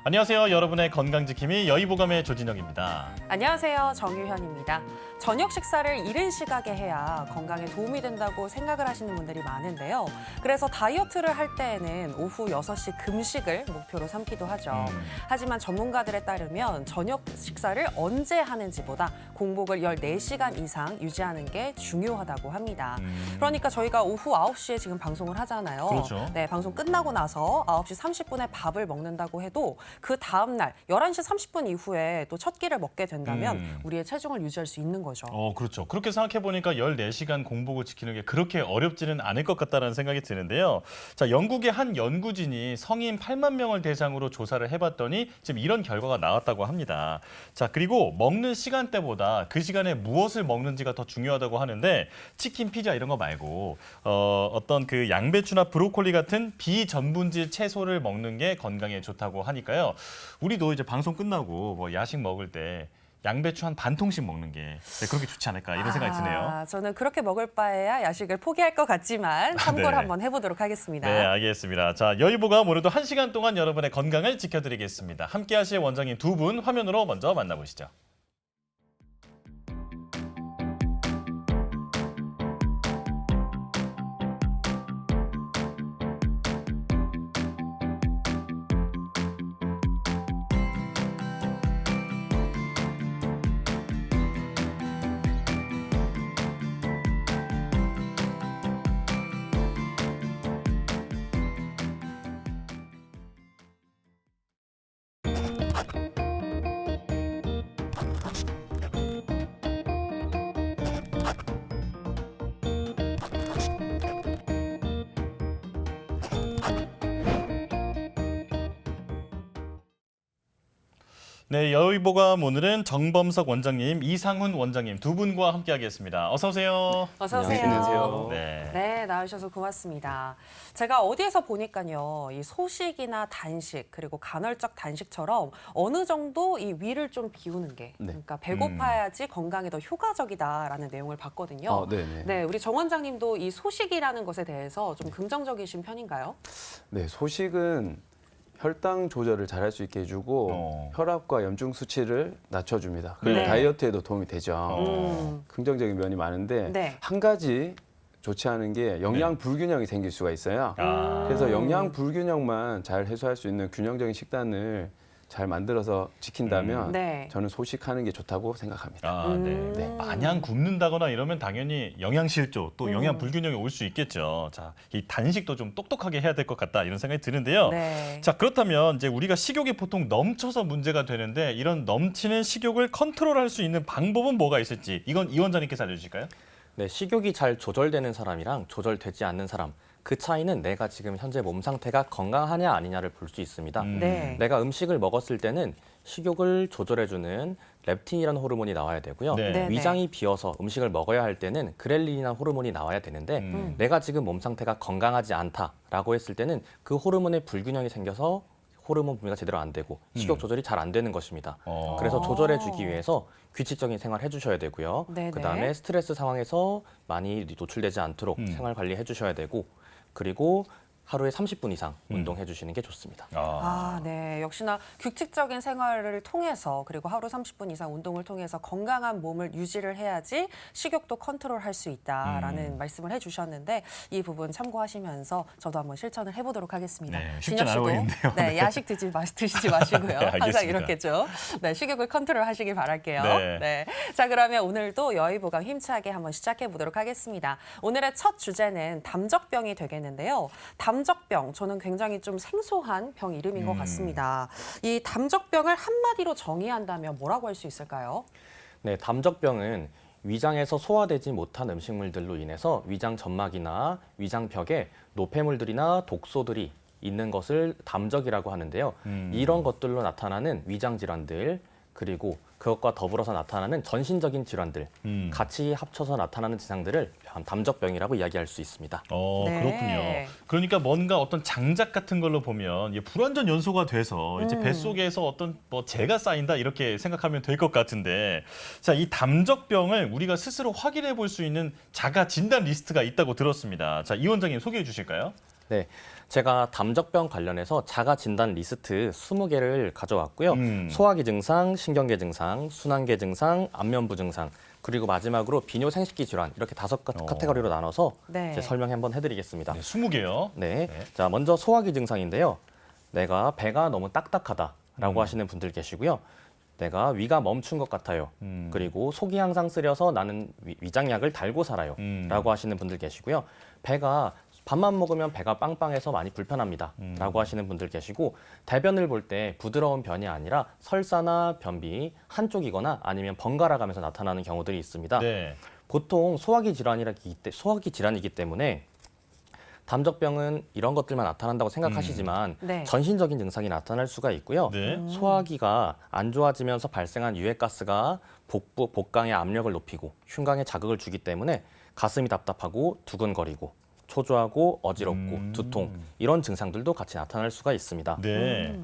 안녕하세요. 여러분의 건강지킴이 여의보감의 조진영입니다. 안녕하세요. 정유현입니다. 저녁 식사를 이른 시각에 해야 건강에 도움이 된다고 생각을 하시는 분들이 많은데요. 그래서 다이어트를 할 때에는 오후 6시 금식을 목표로 삼기도 하죠. 하지만 전문가들에 따르면 저녁 식사를 언제 하는지보다 공복을 14시간 이상 유지하는 게 중요하다고 합니다. 그러니까 저희가 오후 9시에 지금 방송을 하잖아요. 그렇죠. 네, 방송 끝나고 나서 9시 30분에 밥을 먹는다고 해도 그 다음 날 11시 30분 이후에 또 첫 끼를 먹게 된다면 우리의 체중을 유지할 수 있는 거죠. 그렇죠. 그렇게 생각해보니까 14시간 공복을 지키는 게 그렇게 어렵지는 않을 것 같다는 생각이 드는데요. 자, 영국의 한 연구진이 성인 8만 명을 대상으로 조사를 해봤더니 지금 이런 결과가 나왔다고 합니다. 자, 그리고 먹는 시간대보다 그 시간에 무엇을 먹는지가 더 중요하다고 하는데 치킨, 피자 이런 거 말고 어떤 그 양배추나 브로콜리 같은 비전분질 채소를 먹는 게 건강에 좋다고 하니까요. 우리도 이제 방송 끝나고 뭐 야식 먹을 때 양배추 한 반 통씩 먹는 게 그렇게 좋지 않을까 이런 생각이 드네요. 저는 그렇게 먹을 바에야 야식을 포기할 것 같지만 참고를 네. 한번 해보도록 하겠습니다. 네, 알겠습니다. 자, 여의보감 오늘도 1시간 동안 여러분의 건강을 지켜드리겠습니다. 함께 하실 원장님 두 분 화면으로 먼저 만나보시죠. 네, 여의보감 오늘은 정범석 원장님, 이상훈 원장님 두 분과 함께하겠습니다. 어서 오세요. 어서 오세요. 안녕하세요. 네, 나와주셔서 고맙습니다. 제가 어디에서 보니까요, 이 소식이나 단식 그리고 간헐적 단식처럼 어느 정도 이 위를 좀 비우는 게, 그러니까 배고파야지 건강에 더 효과적이다라는 내용을 봤거든요. 네네. 네, 우리 정 원장님도 이 소식이라는 것에 대해서 좀 긍정적이신 편인가요? 네, 소식은 혈당 조절을 잘 할 수 있게 해주고 혈압과 염증 수치를 낮춰줍니다. 그리고 네. 다이어트에도 도움이 되죠. 긍정적인 면이 많은데 네. 한 가지 좋지 않은 게 영양 불균형이 생길 수가 있어요. 아. 그래서 영양 불균형만 잘 해소할 수 있는 균형적인 식단을 잘 만들어서 지킨다면 네. 저는 소식하는 게 좋다고 생각합니다. 아, 네. 마냥 굶는다거나 이러면 당연히 영양실조 또 영양 불균형이 올 수 있겠죠. 자, 이 단식도 좀 똑똑하게 해야 될 것 같다 이런 생각이 드는데요. 네. 자, 그렇다면 이제 우리가 식욕이 보통 넘쳐서 문제가 되는데 이런 넘치는 식욕을 컨트롤할 수 있는 방법은 뭐가 있을지 이건 이 원장님께서 알려주실까요? 네, 식욕이 잘 조절되는 사람이랑 조절되지 않는 사람, 그 차이는 내가 지금 현재 몸 상태가 건강하냐 아니냐를 볼 수 있습니다. 네. 내가 음식을 먹었을 때는 식욕을 조절해주는 렙틴이라는 호르몬이 나와야 되고요. 네. 네. 위장이 비어서 음식을 먹어야 할 때는 그렐린이라는 호르몬이 나와야 되는데 내가 지금 몸 상태가 건강하지 않다라고 했을 때는 그 호르몬의 불균형이 생겨서 호르몬 분비가 제대로 안 되고 식욕 조절이 잘 안 되는 것입니다. 그래서 조절해주기 위해서 규칙적인 생활 해주셔야 되고요. 네네. 그다음에 스트레스 상황에서 많이 노출되지 않도록 생활 관리해 주셔야 되고 그리고 하루에 30분 이상 운동해 주시는 게 좋습니다. 네. 역시나 규칙적인 생활을 통해서 그리고 하루 30분 이상 운동을 통해서 건강한 몸을 유지를 해야지 식욕도 컨트롤할 수 있다라는 말씀을 해주셨는데 이 부분 참고하시면서 저도 한번 실천을 해보도록 하겠습니다. 네, 쉽진 진혁 않아 씨도 보이는데요. 네, 야식 드시지 마시고요. 네, 알겠습니다. 항상 이렇게 좀 식욕을 컨트롤하시길 바랄게요. 네. 자, 그러면 오늘도 여의보감 힘차게 한번 시작해 보도록 하겠습니다. 오늘의 첫 주제는 담적병이 되겠는데요. 담적병, 저는 굉장히 좀 생소한 병 이름인 것 같습니다. 이 담적병을 한마디로 정의한다면 뭐라고 할 수 있을까요? 네, 담적병은 위장에서 소화되지 못한 음식물들로 인해서 위장 점막이나 위장벽에 노폐물들이나 독소들이 있는 것을 담적이라고 하는데요. 이런 것들로 나타나는 위장 질환들 그리고 그것과 더불어서 나타나는 전신적인 질환들 같이 합쳐서 나타나는 증상들을 담적병이라고 이야기할 수 있습니다. 네. 그렇군요. 그러니까 뭔가 어떤 장작 같은 걸로 보면 이게 불완전 연소가 돼서 이제 뱃속에서 어떤 뭐 재가 쌓인다 이렇게 생각하면 될 것 같은데 자, 이 담적병을 우리가 스스로 확인해 볼 수 있는 자가 진단 리스트가 있다고 들었습니다. 자, 이 원장님 소개해 주실까요? 네, 제가 담적병 관련해서 자가 진단 리스트 20개를 가져왔고요. 소화기 증상, 신경계 증상, 순환계 증상, 안면부 증상, 그리고 마지막으로 비뇨 생식기 질환 이렇게 5카테고리로 나눠서 네. 이제 설명 한번 해드리겠습니다. 네, 20개요. 네. 자, 먼저 소화기 증상인데요. 내가 배가 너무 딱딱하다라고 하시는 분들 계시고요. 내가 위가 멈춘 것 같아요. 그리고 속이 항상 쓰려서 나는 위장약을 달고 살아요. 라고 하시는 분들 계시고요. 배가 밥만 먹으면 배가 빵빵해서 많이 불편합니다. 라고 하시는 분들 계시고 대변을 볼 때 부드러운 변이 아니라 설사나 변비 한쪽이거나 아니면 번갈아 가면서 나타나는 경우들이 있습니다. 네. 보통 소화기 질환이기 때문에 담적병은 이런 것들만 나타난다고 생각하시지만 네. 전신적인 증상이 나타날 수가 있고요. 네. 소화기가 안 좋아지면서 발생한 유해가스가 복부, 복강의 압력을 높이고 흉곽에 자극을 주기 때문에 가슴이 답답하고 두근거리고 초조하고 어지럽고 두통 이런 증상들도 같이 나타날 수가 있습니다. 네.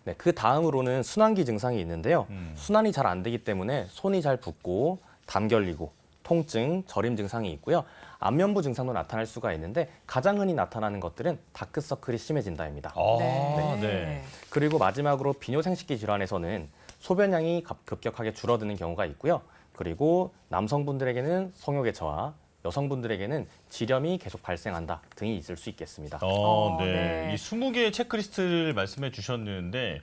네, 그 다음으로는 순환기 증상이 있는데요. 순환이 잘 안 되기 때문에 손이 잘 붓고 담 결리고 통증, 저림 증상이 있고요. 안면부 증상도 나타날 수가 있는데 가장 흔히 나타나는 것들은 다크서클이 심해진다입니다. 네. 그리고 마지막으로 비뇨 생식기 질환에서는 소변량이 급격하게 줄어드는 경우가 있고요. 그리고 남성분들에게는 성욕의 저하, 여성분들에게는 지렴이 계속 발생한다 등이 있을 수 있겠습니다. 네. 네. 이 20개의 체크리스트를 말씀해 주셨는데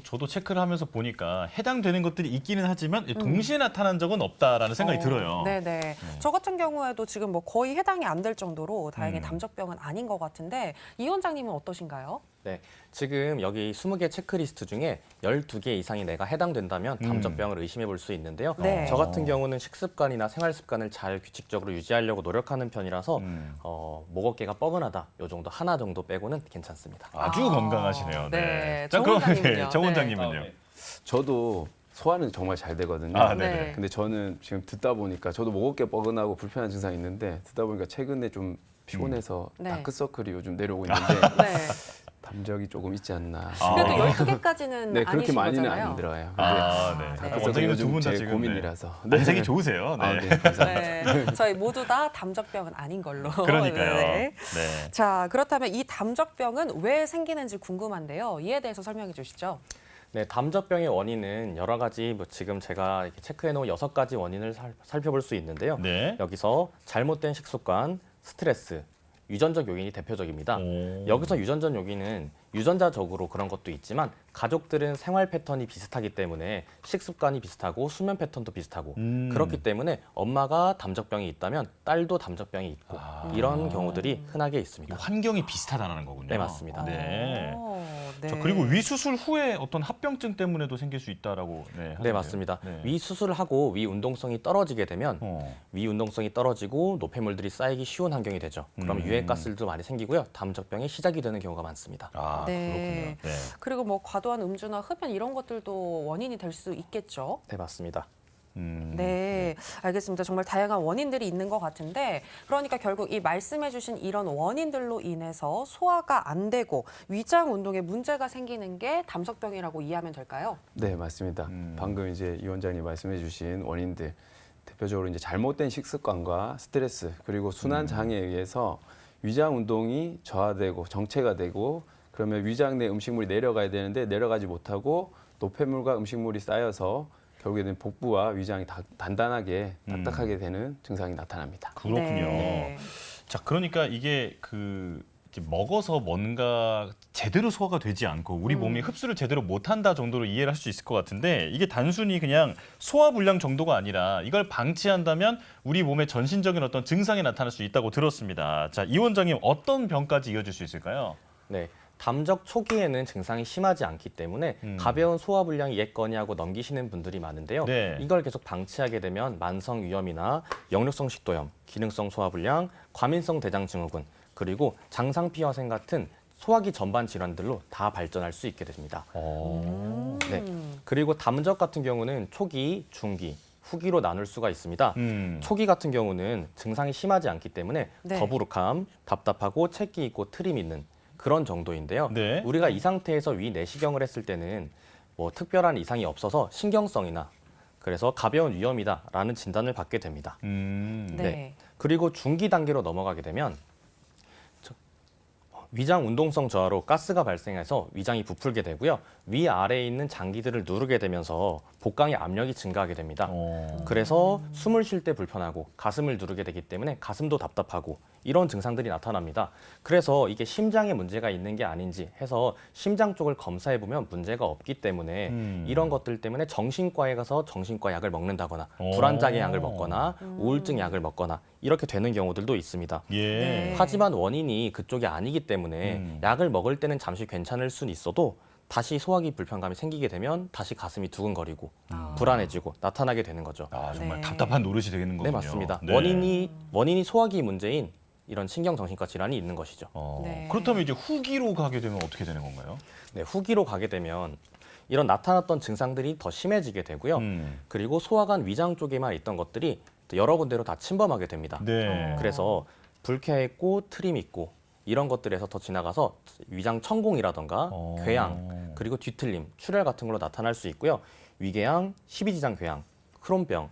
저도 체크를 하면서 보니까 해당되는 것들이 있기는 하지만 동시에 나타난 적은 없다라는 생각이 들어요. 네네. 저 같은 경우에도 지금 뭐 거의 해당이 안 될 정도로 다행히 음. 담적병은 아닌 것 같은데 이 원장님은 어떠신가요? 네, 지금 여기 20개 체크리스트 중에 12개 이상이 내가 해당된다면 담적병을 의심해 볼 수 있는데요. 네. 저 같은 경우는 식습관이나 생활 습관을 잘 규칙적으로 유지하려고 노력하는 편이라서 목 어깨가 뻐근하다 요 정도 하나 정도 빼고는 괜찮습니다. 아주 건강하시네요. 네. 자, 정 그럼 원장님은요? 정 네. 원장님은요? 저도 소화는 정말 잘 되거든요. 아, 네. 근데 저는 지금 듣다 보니까 저도 목 어깨 뻐근하고 불편한 증상이 있는데 듣다 보니까 최근에 좀 피곤해서 네. 다크서클이 요즘 내려오고 있는데 네. 담적이 조금 있지 않나. 그래도 12개까지는 네, 그렇게 아니신 많이는 거잖아요. 안 들어요. 네. 다크서클이 원장님은 두 요즘 분 다 제 지금 고민이라서. 안색이 좋으세요. 네. 아, 네, 감사합니다. 네. 저희 모두 다 담적병은 아닌 걸로. 그러니까요. 네. 네. 자, 그렇다면 이 담적병은 왜 생기는지 궁금한데요. 이에 대해서 설명해 주시죠. 네, 담적병의 원인은 여러 가지 지금 제가 이렇게 체크해 놓은 6가지 원인을 살펴볼 수 있는데요. 네. 여기서 잘못된 식습관, 스트레스, 유전적 요인이 대표적입니다. 오. 여기서 유전적 요인은 유전자적으로 그런 것도 있지만 가족들은 생활 패턴이 비슷하기 때문에 식습관이 비슷하고 수면 패턴도 비슷하고 그렇기 때문에 엄마가 담적병이 있다면 딸도 담적병이 있고 이런 경우들이 흔하게 있습니다. 환경이 비슷하다는 거군요. 네, 맞습니다. 네. 네. 자, 그리고 위 수술 후에 어떤 합병증 때문에도 생길 수 있다라고 네, 하던데요. 맞습니다. 네. 위 수술을 하고 위 운동성이 떨어지게 되면 위 운동성이 떨어지고 노폐물들이 쌓이기 쉬운 환경이 되죠. 그럼 유해가스들도 많이 생기고요. 담적병이 시작이 되는 경우가 많습니다. 아, 네. 그렇군요. 네. 그리고 뭐 과도한 음주나 흡연 이런 것들도 원인이 될 수 있겠죠. 네, 맞습니다. 네, 알겠습니다. 정말 다양한 원인들이 있는 것 같은데 그러니까 결국 이 말씀해주신 이런 원인들로 인해서 소화가 안 되고 위장 운동에 문제가 생기는 게 담석병이라고 이해하면 될까요? 네, 맞습니다. 방금 이제 이 원장님 말씀해 주신 원인들 대표적으로 이제 잘못된 식습관과 스트레스 그리고 순환 장애에 의해서 위장 운동이 저하되고 정체가 되고 그러면 위장 내 음식물이 내려가야 되는데 내려가지 못하고 노폐물과 음식물이 쌓여서 결국에는 복부와 위장이 단단하게 딱딱하게 되는 증상이 나타납니다. 그렇군요. 네. 자, 그러니까 이게 이렇게 먹어서 뭔가 제대로 소화가 되지 않고 우리 몸이 흡수를 제대로 못한다 정도로 이해를 할 수 있을 것 같은데 이게 단순히 그냥 소화 불량 정도가 아니라 이걸 방치한다면 우리 몸의 전신적인 어떤 증상이 나타날 수 있다고 들었습니다. 자, 이 원장님 어떤 병까지 이어질 수 있을까요? 네. 담적 초기에는 증상이 심하지 않기 때문에 가벼운 소화불량이 있겠거니 하고 넘기시는 분들이 많은데요. 네. 이걸 계속 방치하게 되면 만성 위염이나 역류성 식도염, 기능성 소화불량, 과민성 대장증후군, 그리고 장상피화생 같은 소화기 전반 질환들로 다 발전할 수 있게 됩니다. 네. 그리고 담적 같은 경우는 초기, 중기, 후기로 나눌 수가 있습니다. 초기 같은 경우는 증상이 심하지 않기 때문에 네. 더부룩함, 답답하고 채기 있고 트림 있는 그런 정도인데요. 네. 우리가 이 상태에서 위 내시경을 했을 때는 뭐 특별한 이상이 없어서 신경성이나 그래서 가벼운 위염이다라는 진단을 받게 됩니다. 네. 그리고 중기 단계로 넘어가게 되면 위장 운동성 저하로 가스가 발생해서 위장이 부풀게 되고요. 위아래에 있는 장기들을 누르게 되면서 복강의 압력이 증가하게 됩니다. 그래서 숨을 쉴 때 불편하고 가슴을 누르게 되기 때문에 가슴도 답답하고 이런 증상들이 나타납니다. 그래서 이게 심장에 문제가 있는 게 아닌지 해서 심장 쪽을 검사해 보면 문제가 없기 때문에 이런 것들 때문에 정신과에 가서 정신과 약을 먹는다거나 불안장애 약을 먹거나 우울증 약을 먹거나 이렇게 되는 경우들도 있습니다. 예. 네. 하지만 원인이 그쪽이 아니기 때문에 약을 먹을 때는 잠시 괜찮을 수는 있어도 다시 소화기 불편감이 생기게 되면 다시 가슴이 두근거리고 불안해지고 나타나게 되는 거죠. 아, 정말 네. 답답한 노릇이 되겠는 거군요. 네, 맞습니다. 네. 원인이 소화기 문제인 이런 신경정신과 질환이 있는 것이죠. 네. 그렇다면 이제 후기로 가게 되면 어떻게 되는 건가요? 네, 후기로 가게 되면 이런 나타났던 증상들이 더 심해지게 되고요. 그리고 소화관 위장 쪽에만 있던 것들이 또 여러 군데로 다 침범하게 됩니다. 네. 그래서 불쾌했고 트림 있고 이런 것들에서 더 지나가서 위장 천공이라던가 궤양 그리고 뒤틀림, 출혈 같은 걸로 나타날 수 있고요. 위궤양, 십이지장 궤양, 크론병,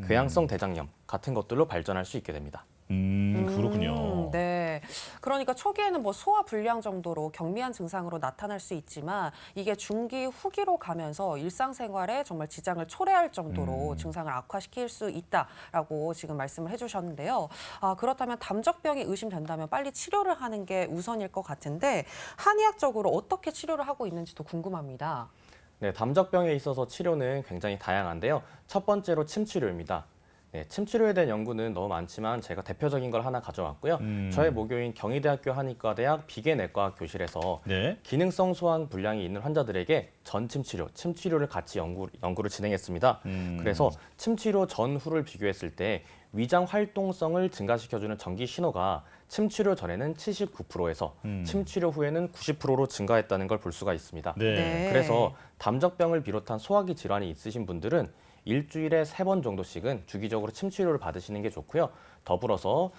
궤양성 대장염 같은 것들로 발전할 수 있게 됩니다. 그렇군요. 네. 그러니까 초기에는 뭐 소화 불량 정도로 경미한 증상으로 나타날 수 있지만 이게 중기 후기로 가면서 일상생활에 정말 지장을 초래할 정도로 증상을 악화시킬 수 있다라고 지금 말씀을 해주셨는데요. 아, 그렇다면 담적병이 의심된다면 빨리 치료를 하는 게 우선일 것 같은데 한의학적으로 어떻게 치료를 하고 있는지도 궁금합니다. 네, 담적병에 있어서 치료는 굉장히 다양한데요. 첫 번째로 침 치료입니다. 네, 침 치료에 대한 연구는 너무 많지만 제가 대표적인 걸 하나 가져왔고요. 저의 모교인 경희대학교 한의과대학 비계내과 교실에서 네. 기능성 소화 불량이 있는 환자들에게 전침 치료, 침 치료를 같이 연구를 진행했습니다. 그래서 침 치료 전후를 비교했을 때 위장 활동성을 증가시켜주는 전기 신호가 침 치료 전에는 79%에서 침 치료 후에는 90%로 증가했다는 걸 볼 수가 있습니다. 네. 네. 그래서 담적병을 비롯한 소화기 질환이 있으신 분들은 일주일에 3번 정도씩은 주기적으로 침 치료를 받으시는 게 좋고요. 더불어서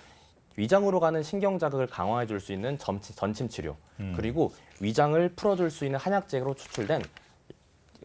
위장으로 가는 신경 자극을 강화해 줄 수 있는 전침 치료, 그리고 위장을 풀어줄 수 있는 한약재로 추출된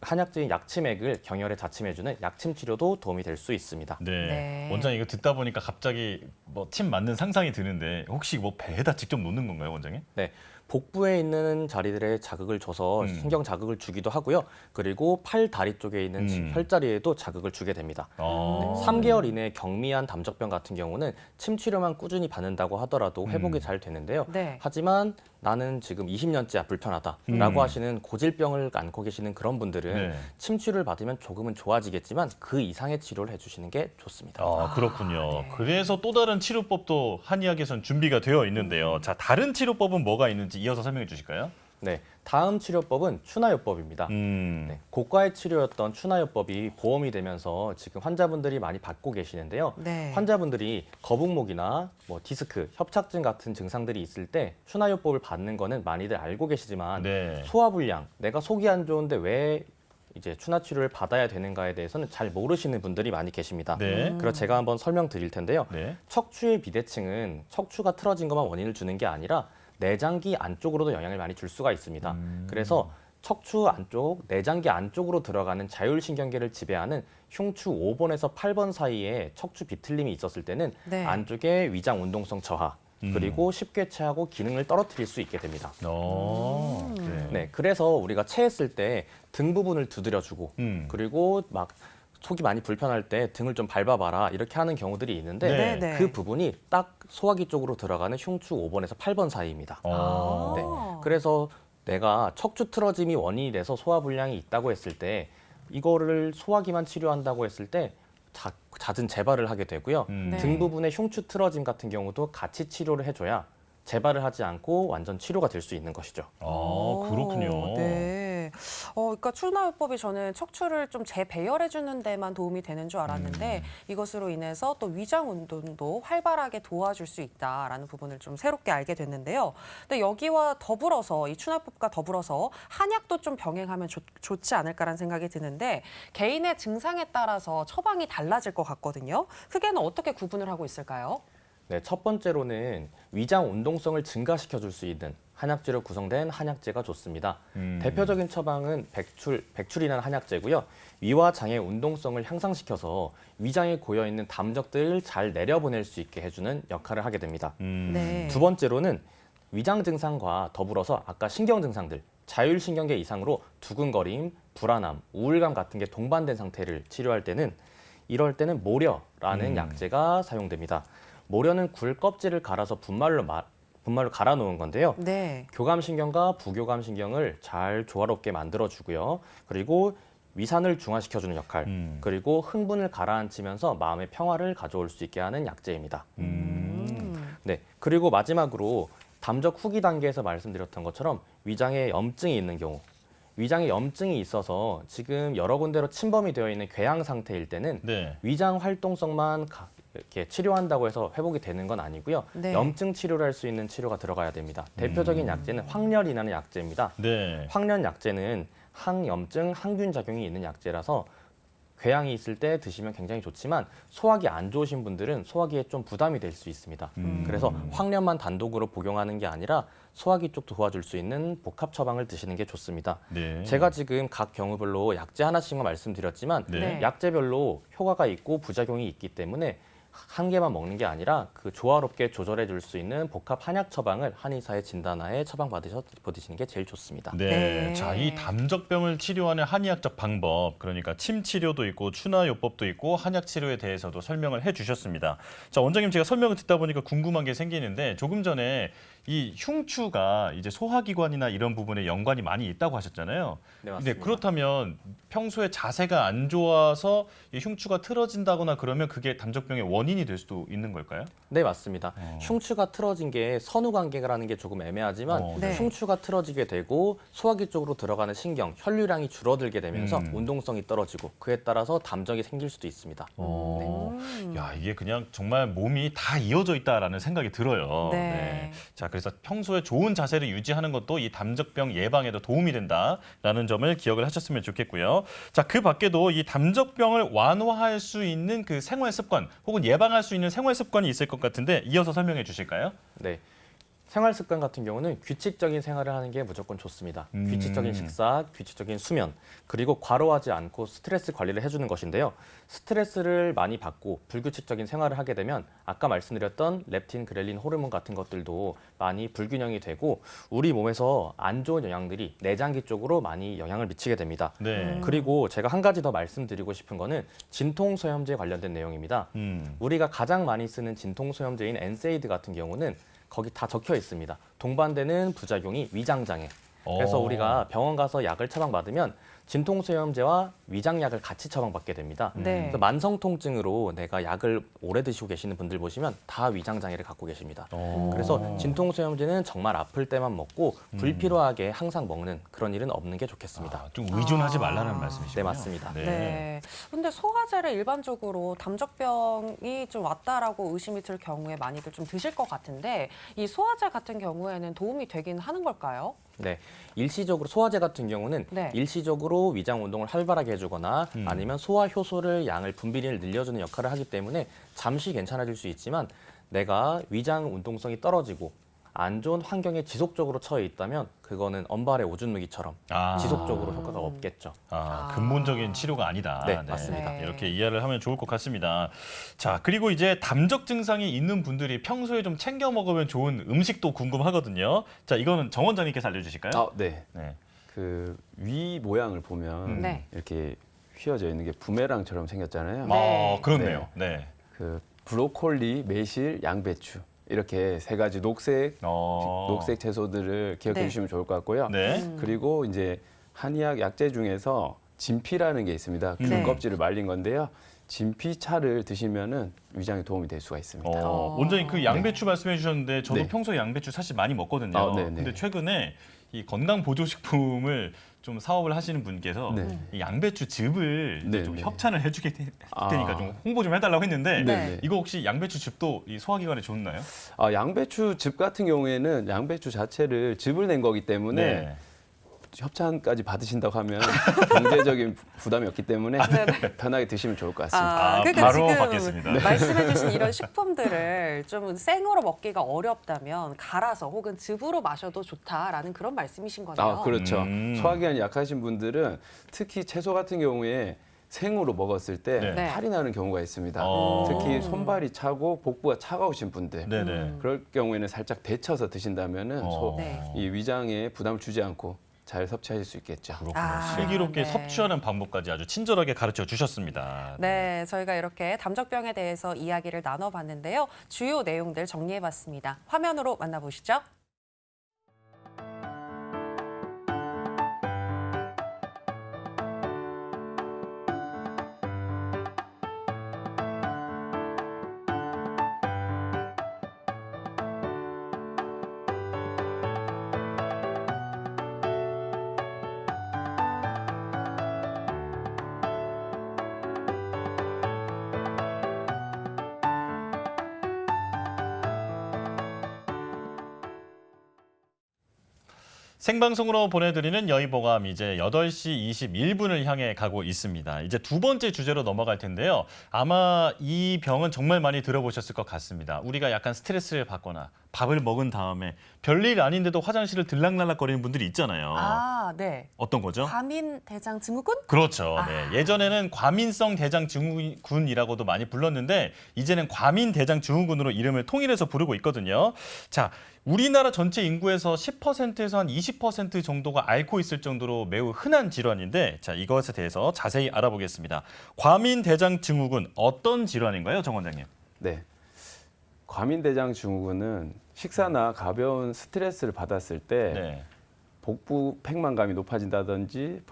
한약재인 약침액을 경혈에 자침해주는 약침 치료도 도움이 될 수 있습니다. 네. 네. 원장님 이거 듣다 보니까 갑자기 뭐 침 맞는 상상이 드는데 혹시 뭐 배에다 직접 놓는 건가요, 원장님? 네, 복부에 있는 자리들에 자극을 줘서 신경 자극을 주기도 하고요. 그리고 팔, 다리 쪽에 있는 혈자리에도 자극을 주게 됩니다. 3개월 이내 경미한 담적병 같은 경우는 침 치료만 꾸준히 받는다고 하더라도 회복이 잘 되는데요. 네. 하지만 나는 지금 20년째 불편하다라고 하시는 고질병을 안고 계시는 그런 분들은 네. 침 치료를 받으면 조금은 좋아지겠지만 그 이상의 치료를 해주시는 게 좋습니다. 아, 그렇군요. 네. 그래서 또 다른 치료법도 한의학에선 준비가 되어 있는데요. 자, 다른 치료법은 뭐가 있는지 이어서 설명해 주실까요? 네, 다음 치료법은 추나요법입니다. 네, 고가의 치료였던 추나요법이 보험이 되면서 지금 환자분들이 많이 받고 계시는데요. 네. 환자분들이 거북목이나 뭐 디스크, 협착증 같은 증상들이 있을 때 추나요법을 받는 거는 많이들 알고 계시지만 네. 소화불량, 내가 속이 안 좋은데 왜 이제 추나 치료를 받아야 되는가에 대해서는 잘 모르시는 분들이 많이 계십니다. 네. 그래서 제가 한번 설명드릴 텐데요. 네. 척추의 비대칭은 척추가 틀어진 것만 원인을 주는 게 아니라 내장기 안쪽으로도 영향을 많이 줄 수가 있습니다. 그래서 척추 안쪽, 내장기 안쪽으로 들어가는 자율신경계를 지배하는 흉추 5번에서 8번 사이에 척추 비틀림이 있었을 때는 네. 안쪽에 위장 운동성 저하, 그리고 쉽게 체하고 기능을 떨어뜨릴 수 있게 됩니다. 네. 네, 그래서 우리가 체했을 때 등 부분을 두드려주고 그리고 막 속이 많이 불편할 때 등을 좀 밟아봐라 이렇게 하는 경우들이 있는데 네, 네. 그 부분이 딱 소화기 쪽으로 들어가는 흉추 5번에서 8번 사이입니다. 아. 네, 그래서 내가 척추 틀어짐이 원인이 돼서 소화불량이 있다고 했을 때 이거를 소화기만 치료한다고 했을 때 잦은 재발을 하게 되고요. 네. 등 부분의 흉추 틀어짐 같은 경우도 같이 치료를 해줘야 재발을 하지 않고 완전 치료가 될 수 있는 것이죠. 아, 그렇군요. 네. 그러니까 추나요법이 저는 척추를 좀 재배열해주는 데만 도움이 되는 줄 알았는데 이것으로 인해서 또 위장 운동도 활발하게 도와줄 수 있다라는 부분을 좀 새롭게 알게 됐는데요. 근데 여기와 더불어서 이 추나요법과 더불어서 한약도 좀 병행하면 좋지 않을까라는 생각이 드는데 개인의 증상에 따라서 처방이 달라질 것 같거든요. 크게는 어떻게 구분을 하고 있을까요? 네, 첫 번째로는 위장 운동성을 증가시켜 줄 수 있는 한약재로 구성된 한약재가 좋습니다. 대표적인 처방은 백출이라는 한약재고요. 위와 장의 운동성을 향상시켜서 위장에 고여 있는 담적들을 잘 내려보낼 수 있게 해주는 역할을 하게 됩니다. 네. 두 번째로는 위장 증상과 더불어서 아까 신경 증상들, 자율신경계 이상으로 두근거림, 불안함, 우울감 같은 게 동반된 상태를 치료할 때는 이럴 때는 모려라는 약제가 사용됩니다. 모려는 굴 껍질을 갈아서 분말로 갈아 놓은 건데요. 네. 교감신경과 부교감신경을 잘 조화롭게 만들어주고요. 그리고 위산을 중화시켜주는 역할, 그리고 흥분을 가라앉히면서 마음의 평화를 가져올 수 있게 하는 약제입니다. 네, 그리고 마지막으로 담적 후기 단계에서 말씀드렸던 것처럼 위장에 염증이 있는 경우, 위장에 염증이 있어서 지금 여러 군데로 침범이 되어 있는 궤양 상태일 때는 네. 위장 활동성만 이렇게 치료한다고 해서 회복이 되는 건 아니고요. 네. 염증 치료를 할 수 있는 치료가 들어가야 됩니다. 대표적인 약제는 황열이라는 약제입니다. 네. 황련 약제는 항염증, 항균 작용이 있는 약제라서 궤양이 있을 때 드시면 굉장히 좋지만 소화기 안 좋으신 분들은 소화기에 좀 부담이 될 수 있습니다. 그래서 황련만 단독으로 복용하는 게 아니라 소화기 쪽도 도와줄 수 있는 복합 처방을 드시는 게 좋습니다. 네. 제가 지금 각 경우별로 약제 하나씩만 말씀드렸지만 네. 약제별로 효과가 있고 부작용이 있기 때문에 한 개만 먹는 게 아니라 그 조화롭게 조절해 줄 수 있는 복합 한약 처방을 한의사의 진단하에 처방 받으시는 게 제일 좋습니다. 네. 네. 자, 이 담적병을 치료하는 한의학적 방법, 그러니까 침 치료도 있고 추나요법도 있고 한약 치료에 대해서도 설명을 해 주셨습니다. 자, 원장님 제가 설명을 듣다 보니까 궁금한 게 생기는데 조금 전에 이 흉추가 이제 소화기관이나 이런 부분에 연관이 많이 있다고 하셨잖아요. 네, 근데 맞습니다. 그렇다면 평소에 자세가 안 좋아서 이 흉추가 틀어진다거나 그러면 그게 담적병의 원인이 될 수도 있는 걸까요? 네, 맞습니다. 흉추가 틀어진 게 선후 관계라는 게 조금 애매하지만 네. 흉추가 틀어지게 되고 소화기 쪽으로 들어가는 신경, 혈류량이 줄어들게 되면서 운동성이 떨어지고 그에 따라서 담적이 생길 수도 있습니다. 야, 이게 그냥 정말 몸이 다 이어져 있다라는 생각이 들어요. 네. 자, 그래서 평소에 좋은 자세를 유지하는 것도 이 담적병 예방에도 도움이 된다라는 점을 기억을 하셨으면 좋겠고요. 자, 그 밖에도 이 담적병을 완화할 수 있는 그 생활 습관 혹은 예방할 수 있는 생활 습관이 있을 것 같은데 이어서 설명해 주실까요? 네. 생활 습관 같은 경우는 규칙적인 생활을 하는 게 무조건 좋습니다. 규칙적인 식사, 규칙적인 수면, 그리고 과로하지 않고 스트레스 관리를 해주는 것인데요. 스트레스를 많이 받고 불규칙적인 생활을 하게 되면 아까 말씀드렸던 렙틴, 그렐린 호르몬 같은 것들도 많이 불균형이 되고 우리 몸에서 안 좋은 영향들이 내장기 쪽으로 많이 영향을 미치게 됩니다. 네. 그리고 제가 한 가지 더 말씀드리고 싶은 거는 진통소염제 관련된 내용입니다. 우리가 가장 많이 쓰는 진통소염제인 엔세이드 같은 경우는 거기 다 적혀 있습니다. 동반되는 부작용이 위장장애. 그래서 우리가 병원 가서 약을 처방받으면 진통소염제와 위장약을 같이 처방받게 됩니다. 네. 그래서 만성 통증으로 내가 약을 오래 드시고 계시는 분들 보시면 다 위장장애를 갖고 계십니다. 그래서 진통소염제는 정말 아플 때만 먹고 불필요하게 항상 먹는 그런 일은 없는 게 좋겠습니다. 좀 의존하지 말라는 말씀이시죠? 네, 맞습니다. 네. 근데 소화제를 일반적으로 담적병이 좀 왔다라고 의심이 들 경우에 많이들 좀 드실 것 같은데 이 소화제 같은 경우에는 도움이 되긴 하는 걸까요? 네, 일시적으로 소화제 같은 경우는 네. 일시적으로 위장 운동을 활발하게 해주거나 아니면 소화 효소를 양을 분비를 늘려주는 역할을 하기 때문에 잠시 괜찮아질 수 있지만 내가 위장 운동성이 떨어지고 안 좋은 환경에 지속적으로 처해 있다면 그거는 언발의 오줌 누기처럼 지속적으로 효과가 없겠죠. 근본적인 치료가 아니다. 네, 맞습니다. 네. 이렇게 이해를 하면 좋을 것 같습니다. 자, 그리고 이제 담적 증상이 있는 분들이 평소에 좀 챙겨 먹으면 좋은 음식도 궁금하거든요. 자, 이거는 정 원장님께서 알려주실까요? 네. 네. 그 위 모양을 보면 네. 이렇게 휘어져 있는 게 부메랑처럼 생겼잖아요. 네. 그렇네요. 네. 그 브로콜리, 매실, 양배추 이렇게 세 가지 녹색 채소들을 기억해 네. 주시면 좋을 것 같고요. 네. 그리고 이제 한의학 약재 중에서 진피라는 게 있습니다. 귤 네. 껍질을 말린 건데요. 진피차를 드시면은 위장에 도움이 될 수가 있습니다. 원장님 그 양배추 말씀해 주셨는데 저도 네. 평소에 양배추 사실 많이 먹거든요. 네네. 근데 최근에 이 건강 보조식품을 좀 사업을 하시는 분께서 네. 이 양배추 즙을 이제 좀 네네. 협찬을 해주게 테니까 좀 홍보 좀 해달라고 했는데 네. 이거 혹시 양배추 즙도 이 소화기관에 좋나요? 양배추 즙 같은 경우에는 양배추 자체를 즙을 낸 거기 때문에 협찬까지 받으신다고 하면 경제적인 부담이 없기 때문에 편하게 드시면 좋을 것 같습니다. 그러니까 바로 지금 받겠습니다. 말씀해주신 이런 식품들을 좀 생으로 먹기가 어렵다면 갈아서 혹은 즙으로 마셔도 좋다라는 그런 말씀이신 거네요. 그렇죠. 음. 소화기관이 약하신 분들은 특히 채소 같은 경우에 생으로 먹었을 때 네. 네. 탈이 나는 경우가 있습니다. 어. 특히 손발이 차고 복부가 차가우신 분들 네네. 그럴 경우에는 살짝 데쳐서 드신다면은 네. 이 위장에 부담을 주지 않고 잘 섭취하실 수 있겠죠. 그렇군요. 아, 슬기롭게 네. 섭취하는 방법까지 아주 친절하게 가르쳐 주셨습니다. 네, 저희가 이렇게 담적병에 대해서 이야기를 나눠봤는데요. 주요 내용들 정리해봤습니다. 화면으로 만나보시죠. 생방송으로 보내드리는 여의보감 이제 8시 21분을 향해 가고 있습니다. 이제 두 번째 주제로 넘어갈 텐데요. 아마 이 병은 정말 많이 들어보셨을 것 같습니다. 우리가 약간 스트레스를 받거나 밥을 먹은 다음에 별일 아닌데도 화장실을 들락날락거리는 분들이 있잖아요. 아, 네. 어떤 거죠? 과민 대장 증후군? 그렇죠. 아. 네. 예전에는 과민성 대장 증후군이라고도 많이 불렀는데 이제는 과민 대장 증후군으로 이름을 통일해서 부르고 있거든요. 자, 우리나라 전체 인구에서 10%에서 한 20% 정도가 앓고 있을 정도로 매우 흔한 질환인데 자, 이것에 대해서 자세히 알아보겠습니다. 과민 대장 증후군 어떤 질환인가요, 정 원장님? 네. 과민대장 증후군은 식사나 가벼운 스트레스를 받았을 때 네. 복부 팽만감이 높아진다든지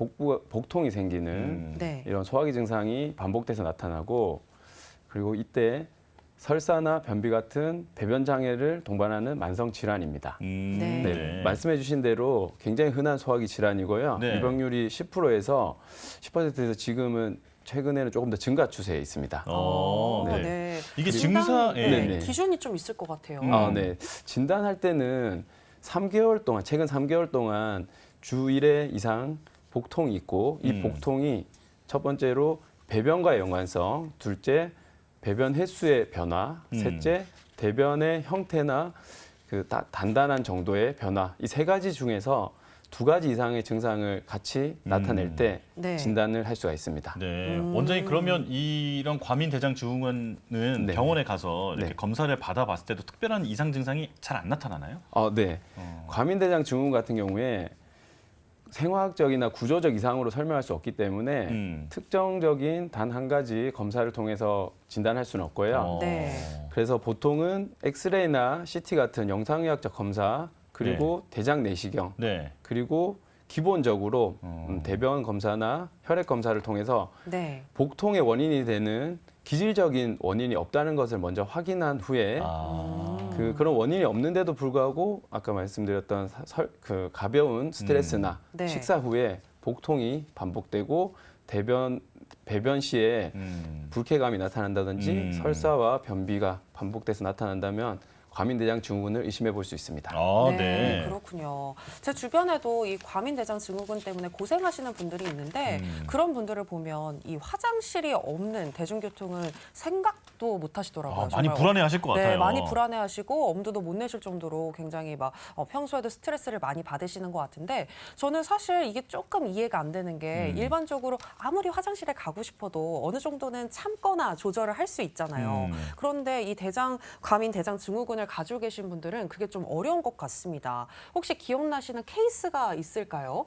복통이 생기는 네. 이런 소화기 증상이 반복돼서 나타나고 그리고 이때 설사나 변비 같은 배변 장애를 동반하는 만성 질환입니다. 네. 네, 말씀해 주신 대로 굉장히 흔한 소화기 질환이고요. 네. 유병률이 10%에서 10%에서 지금은 최근에는 조금 더 증가 추세에 있습니다. 네. 네. 이게 진단, 증상, 네, 네, 네. 기준이 좀 있을 것 같아요. 네. 진단할 때는 3개월 동안, 최근 3개월 동안 주 1회 이상 복통이 있고 이 복통이 첫 번째로 배변과의 연관성, 둘째 배변 횟수의 변화, 셋째 대변의 형태나 그 단단한 정도의 변화, 이 세 가지 중에서 2가지 이상의 증상을 같이 나타낼 때 네. 진단을 할 수가 있습니다. 네, 원장님 그러면 이런 과민 대장 증후군은 네. 병원에 가서 이렇게 네. 검사를 받아봤을 때도 특별한 이상 증상이 잘 안 나타나나요? 네. 과민대장 증후군 같은 경우에 생화학적이나 구조적 이상으로 설명할 수 없기 때문에 특정적인 단 한 가지 검사를 통해서 진단할 수는 없고요. 네. 그래서 보통은 엑스레이나 CT 같은 영상의학적 검사 그리고 대장 내시경 네. 그리고 기본적으로 대변 검사나 혈액 검사를 통해서 네. 복통의 원인이 되는 기질적인 원인이 없다는 것을 먼저 확인한 후에 그런 원인이 없는데도 불구하고 아까 말씀드렸던 그 가벼운 스트레스나 네. 식사 후에 복통이 반복되고 배변 시에 불쾌감이 나타난다든지 설사와 변비가 반복돼서 나타난다면 과민대장 증후군을 의심해 볼 수 있습니다. 네. 그렇군요. 제 주변에도 이 과민대장 증후군 때문에 고생하시는 분들이 있는데 그런 분들을 보면 이 화장실이 없는 대중교통을 생각도 못 하시더라고요. 많이 정말. 불안해하실 것 같아요. 네, 많이 불안해하시고 엄두도 못 내실 정도로 굉장히 막 평소에도 스트레스를 많이 받으시는 것 같은데 저는 사실 이게 조금 이해가 안 되는 게 일반적으로 아무리 화장실에 가고 싶어도 어느 정도는 참거나 조절을 할 수 있잖아요. 그런데 이 과민 대장 증후군을 가지고 계신 분들은 그게 좀 어려운 것 같습니다. 혹시 기억나시는 케이스가 있을까요?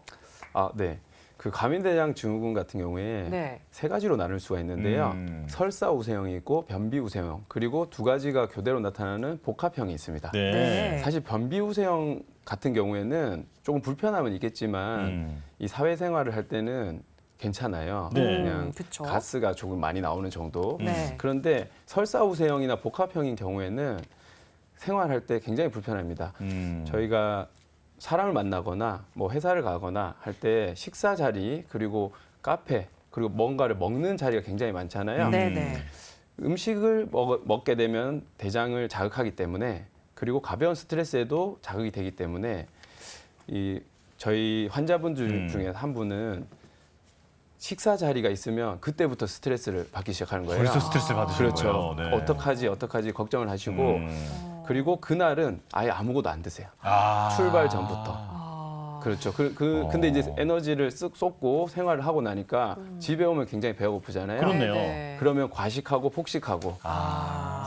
네. 그 과민대장 증후군 같은 경우에 네. 3가지로 나눌 수가 있는데요. 설사 우세형이 있고 변비 우세형 그리고 2가지가 교대로 나타나는 복합형이 있습니다. 네. 사실 변비 우세형 같은 경우에는 조금 불편함은 있겠지만 이 사회생활을 할 때는 괜찮아요. 네. 그냥 그쵸. 가스가 조금 많이 나오는 정도. 네. 그런데 설사 우세형이나 복합형인 경우에는 생활할 때 굉장히 불편합니다. 저희가 사람을 만나거나 뭐 회사를 가거나 할 때 식사 자리 그리고 카페 그리고 뭔가를 먹는 자리가 굉장히 많잖아요. 네네. 음식을 먹게 되면 대장을 자극하기 때문에 그리고 가벼운 스트레스에도 자극이 되기 때문에 저희 환자분들 중에 한 분은 식사 자리가 있으면 그때부터 스트레스를 받기 시작하는 거예요. 벌써 스트레스를 받으시는 그렇죠. 거예요. 네. 어떡하지 걱정을 하시고 그리고 그날은 아예 아무것도 안 드세요. 출발 전부터. 그렇죠. 근데 이제 에너지를 쓱 쏟고 생활을 하고 나니까 집에 오면 굉장히 배가 고프잖아요. 그렇네요. 그러면 과식하고 폭식하고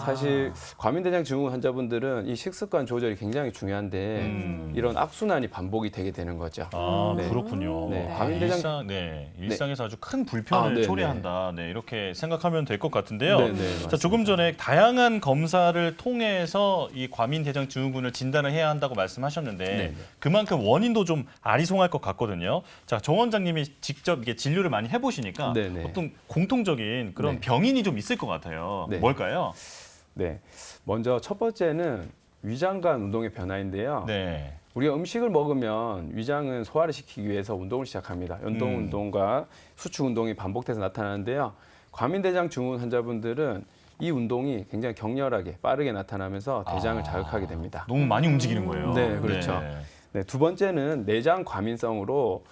사실 과민대장 증후군 환자분들은 이 식습관 조절이 굉장히 중요한데 이런 악순환이 반복이 되게 되는 거죠. 네. 그렇군요. 네, 일상에서 아주 큰 불편을 네, 초래한다. 네, 이렇게 생각하면 될 것 같은데요. 네, 네, 자, 맞습니다. 조금 전에 다양한 검사를 통해서 이 과민대장 증후군을 진단을 해야 한다고 말씀하셨는데 네. 그만큼 원인도 좀 아리송할 것 같거든요. 자, 정 원장님이 직접 이게 진료를 많이 해보시니까 네, 네. 어떤 공통적인 그런 네. 병인이 좀 있을 것 같아요. 네. 뭘까요? 네, 먼저 첫 번째는 위장관 운동의 변화인데요. 네. 우리가 음식을 먹으면 위장은 소화를 시키기 위해서 운동을 시작합니다. 연동 운동과 수축 운동이 반복돼서 나타나는데요. 과민대장 증후군 환자분들은 이 운동이 굉장히 격렬하게 빠르게 나타나면서 대장을 자극하게 됩니다. 너무 많이 움직이는 거예요. 네, 그렇죠. 네, 두 번째는 내장 과민성으로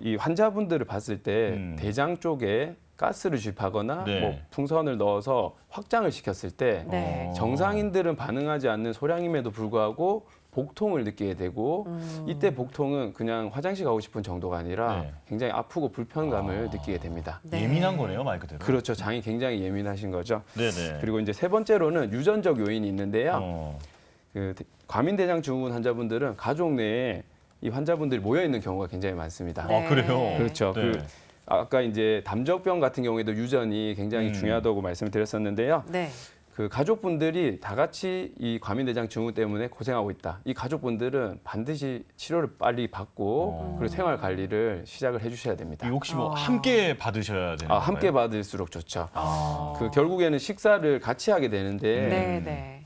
이 환자분들을 봤을 때 대장 쪽에 가스를 주입하거나 네. 뭐 풍선을 넣어서 확장을 시켰을 때 네. 정상인들은 반응하지 않는 소량임에도 불구하고 복통을 느끼게 되고 이때 복통은 그냥 화장실 가고 싶은 정도가 아니라 네. 굉장히 아프고 불편감을 느끼게 됩니다. 네. 예민한 거네요, 말 그대로. 그렇죠. 장이 굉장히 예민하신 거죠. 네네. 그리고 이제 세 번째로는 유전적 요인이 있는데요. 그 과민대장 증후군 환자분들은 가족 내에 이 환자분들이 모여 있는 경우가 굉장히 많습니다. 네. 그래요? 그렇죠. 네. 아까 이제 담적병 같은 경우에도 유전이 굉장히 중요하다고 말씀을 드렸었는데요. 네. 그 가족분들이 다 같이 이 과민대장 증후군 때문에 고생하고 있다. 이 가족분들은 반드시 치료를 빨리 받고 그리고 생활 관리를 시작을 해주셔야 됩니다. 이거 혹시 뭐 함께 받으셔야 되는 건가요? 함께 받을수록 좋죠. 그 결국에는 식사를 같이 하게 되는데 네, 네.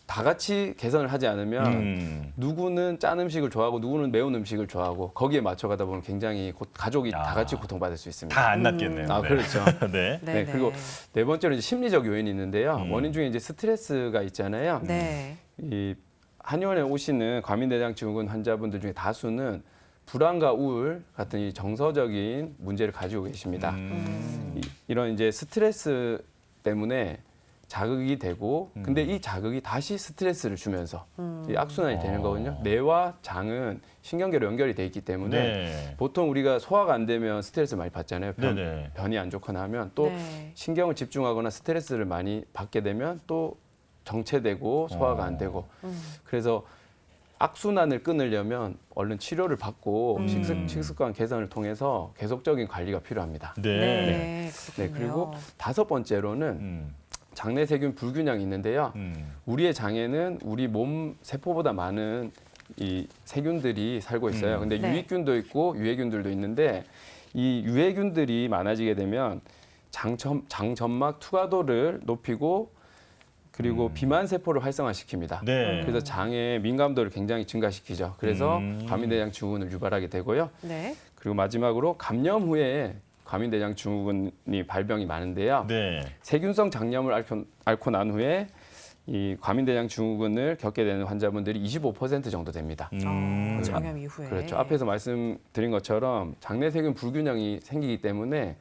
다 같이 개선을 하지 않으면 누구는 짠 음식을 좋아하고 누구는 매운 음식을 좋아하고 거기에 맞춰가다 보면 굉장히 가족이 다 같이 고통받을 수 있습니다. 다 안 낫겠네요. 네. 그렇죠. 네. 네, 그리고 네 번째로 이제 심리적 요인이 있는데요. 원인 중에 이제 스트레스가 있잖아요. 네. 이 한의원에 오시는 과민대장 증후군 환자분들 중에 다수는 불안과 우울 같은 이 정서적인 문제를 가지고 계십니다. 이런 이제 스트레스 때문에 자극이 되고 근데 이 자극이 다시 스트레스를 주면서 이 악순환이 되는 거거든요. 뇌와 장은 신경계로 연결이 돼 있기 때문에 네. 보통 우리가 소화가 안 되면 스트레스를 많이 받잖아요. 네네. 변이 안 좋거나 하면 또 네. 신경을 집중하거나 스트레스를 많이 받게 되면 또 정체되고 소화가 안 되고 그래서 악순환을 끊으려면 얼른 치료를 받고 식습관 개선을 통해서 계속적인 관리가 필요합니다. 네. 네. 네, 그렇군요. 그리고 다섯 번째로는 장내 세균 불균형이 있는데요. 우리의 장에는 우리 몸 세포보다 많은 이 세균들이 살고 있어요. 근데 네. 유익균도 있고 유해균들도 있는데 이 유해균들이 많아지게 되면 장점막 투과도를 높이고 그리고 비만 세포를 활성화시킵니다. 네. 그래서 장의 민감도를 굉장히 증가시키죠. 그래서 과민대장 증후군을 유발하게 되고요. 네. 그리고 마지막으로 감염 후에 과민대장 증후군이 발병이 많은데요. 네. 세균성 장염을 앓고 난 후에 이 과민대장 증후군을 겪게 되는 환자분들이 25% 정도 됩니다. 장염 이후에. 그렇죠. 앞에서 말씀드린 것처럼 장내 세균 불균형이 생기기 때문에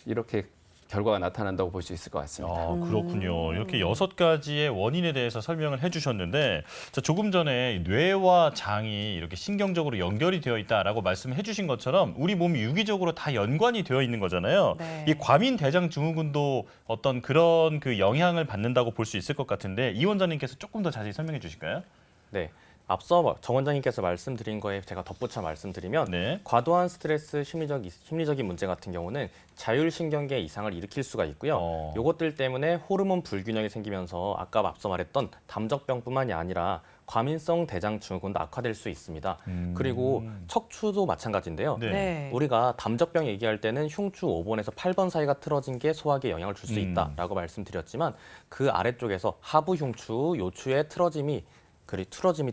이렇게 결과가 나타난다고 볼 수 있을 것 같습니다. 그렇군요. 이렇게 6가지의 원인에 대해서 설명을 해주셨는데 자, 조금 전에 뇌와 장이 이렇게 신경적으로 연결이 되어 있다라고 말씀해 주신 것처럼 우리 몸이 유기적으로 다 연관이 되어 있는 거잖아요. 네. 이 과민대장 증후군도 어떤 그런 그 영향을 받는다고 볼 수 있을 것 같은데 이 원장님께서 조금 더 자세히 설명해 주실까요? 네. 앞서 정 원장님께서 말씀드린 거에 제가 덧붙여 말씀드리면 네. 과도한 스트레스 심리적인 문제 같은 경우는 자율신경계 이상을 일으킬 수가 있고요. 이것들 때문에 호르몬 불균형이 생기면서 아까 앞서 말했던 담적병뿐만이 아니라 과민성 대장 증후군도 악화될 수 있습니다. 그리고 척추도 마찬가지인데요. 네. 네. 우리가 담적병 얘기할 때는 흉추 5번에서 8번 사이가 틀어진 게 소화기에 영향을 줄 수 있다라고 말씀드렸지만 그 아래쪽에서 하부 흉추, 요추의 틀어짐